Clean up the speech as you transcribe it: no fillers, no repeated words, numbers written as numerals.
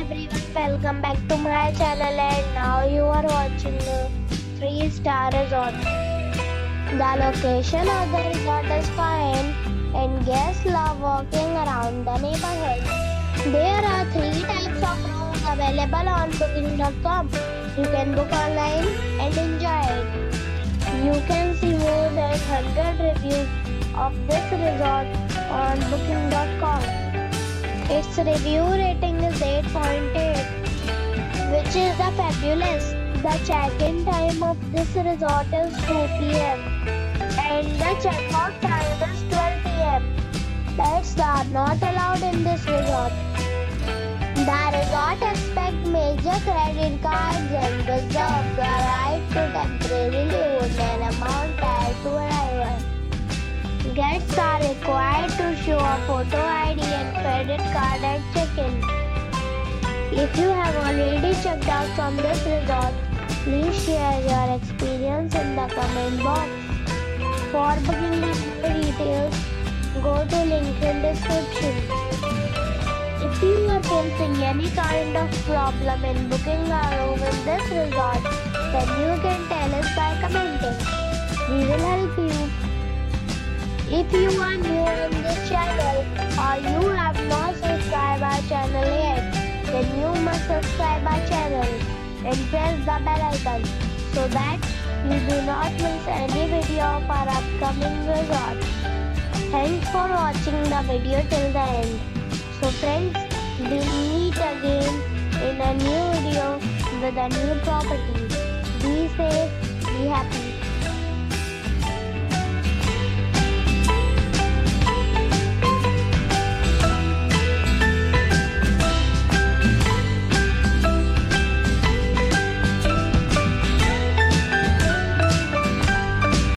everyone, welcome back to my channel and now you are watching a 3-star resort. The location of the resort is fine and guests love walking around the neighborhood. There are 3 types of rooms available on booking.com. You can book online and enjoy it. You can see more than 100 reviews of this resort on booking.com. Its review rating is 8.8, which is the fabulous. The check-in time of this resort is 2 p.m. and the check-out time is 12 p.m. Pets are not allowed in this resort. The resort expects major credit cards and reserves the right to temporarily hold an amount prior to arrival. Guests are required to show a photo ID and credit card at check-in. If you have already checked out from this resort, please share your experience in the comment box. For booking details, go to link in description. If you are facing any kind of problem in booking a room in this resort, then you can tell us by commenting. We will help you. If you are new in this channel or you have not subscribed our channel yet, then you must subscribe our channel and press the bell icon so that you do not miss any video of our upcoming resort. Thanks for watching the video till the end. So friends, we'll meet again in a new video with a new property. Be safe, be happy.